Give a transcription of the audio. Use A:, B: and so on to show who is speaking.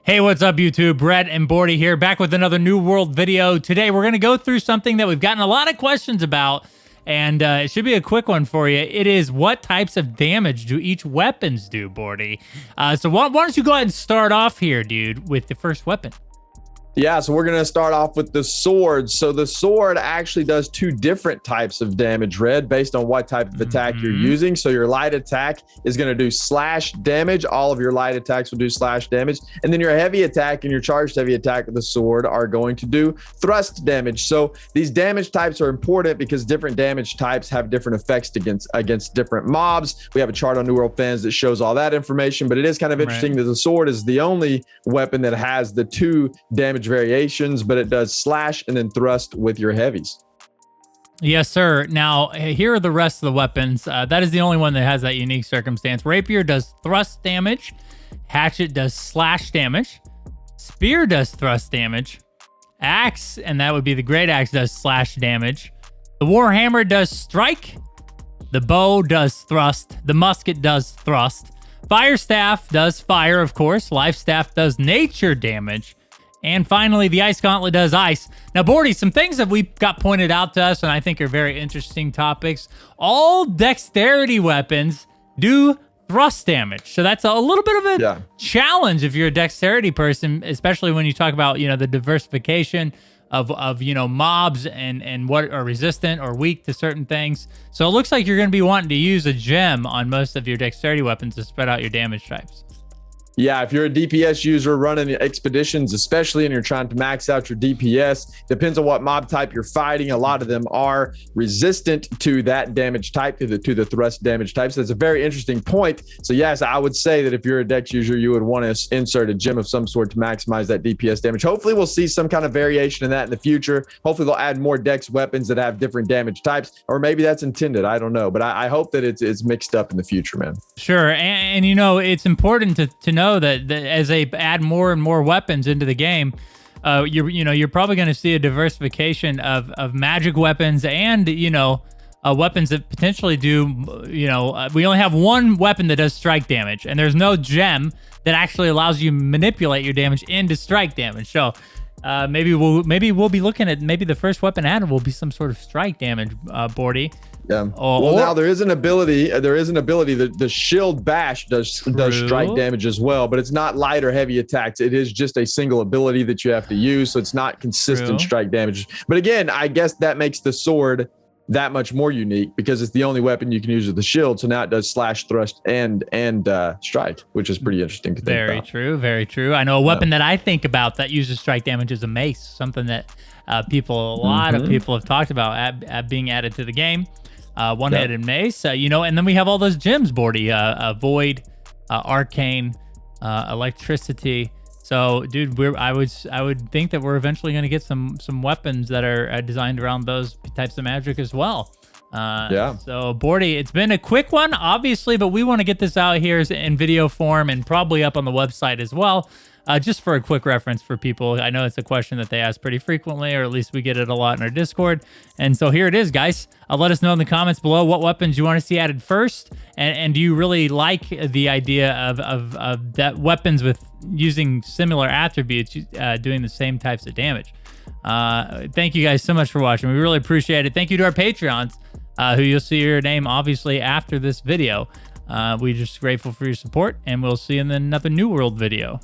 A: Hey, what's up, YouTube? Brett and Bordy here, back with another New World video. Today, we're going to go through something that we've gotten a lot of questions about, and it should be a quick one for you. It is, what types of damage do each weapons do, Bordy? So why don't you go ahead and start off here, dude, with the first weapon?
B: Yeah, so we're going to start off with the sword. So the sword actually does two different types of damage, Red, based on what type of attack you're using. So your light attack is going to do slash damage. All of your light attacks will do slash damage. And then your heavy attack and your charged heavy attack with the sword are going to do thrust damage. So these damage types are important because different damage types have different effects against different mobs. We have a chart on New World Fans that shows all that information, but it is kind of interesting that the sword is the only weapon that has the two damage variations, but it does slash and then thrust with your heavies.
A: Yes, sir. Now, here are the rest of the weapons. That is the only one that has that unique circumstance. Rapier does thrust damage. Hatchet does slash damage. Spear does thrust damage. Axe, and that would be the great axe, does slash damage. The warhammer does strike. The bow does thrust. The musket does thrust. Fire staff does fire, of course. Life staff does nature damage. And finally, the Ice Gauntlet does ice. Now, Bordy, some things that we got pointed out to us and I think are very interesting topics. All dexterity weapons do thrust damage. So that's a little bit of a challenge if you're a dexterity person, especially when you talk about, you know, the diversification of you know, mobs and what are resistant or weak to certain things. So it looks like you're going to be wanting to use a gem on most of your dexterity weapons to spread out your damage types.
B: Yeah, if you're a DPS user running expeditions, especially, and you're trying to max out your DPS, depends on what mob type you're fighting. A lot of them are resistant to that damage type, to the thrust damage type. So that's a very interesting point. So yes, I would say that if you're a Dex user, you would want to insert a gem of some sort to maximize that DPS damage. Hopefully we'll see some kind of variation in that in the future. Hopefully they'll add more Dex weapons that have different damage types, or maybe that's intended. I don't know, but I hope that it's mixed up in the future, man.
A: Sure, and you know, it's important to know that as they add more and more weapons into the game, you're probably going to see a diversification of magic weapons and weapons that potentially do we only have one weapon that does strike damage, and there's no gem that actually allows you to manipulate your damage into strike damage. So maybe we'll be looking at the first weapon added will be some sort of strike damage, Bordy.
B: Yeah. Now there is an ability. That the shield bash does strike damage as well, but it's not light or heavy attacks. It is just a single ability that you have to use, so it's not consistent strike damage. But again, I guess that makes the sword that much more unique because it's the only weapon you can use with the shield. So now it does slash, thrust, and strike, which is pretty interesting to think about.
A: Very true, very true. I know a weapon that I think about that uses strike damage is a mace, something that a lot of people have talked about being added to the game. One-headed mace, and then we have all those gems, Bordy, void, arcane, electricity. So, dude, I would think that we're eventually going to get some weapons that are designed around those types of magic as well. So, Bordy, it's been a quick one, obviously, but we want to get this out here in video form and probably up on the website as well. Just for a quick reference for people, I know it's a question that they ask pretty frequently, or at least we get it a lot in our Discord. And so here it is, guys. Let us know in the comments below what weapons you want to see added first, and do you really like the idea of that weapons with using similar attributes doing the same types of damage. Thank you guys so much for watching. We really appreciate it. Thank you to our Patreons, who you'll see your name obviously after this video. We're just grateful for your support, and we'll see you in another New World video.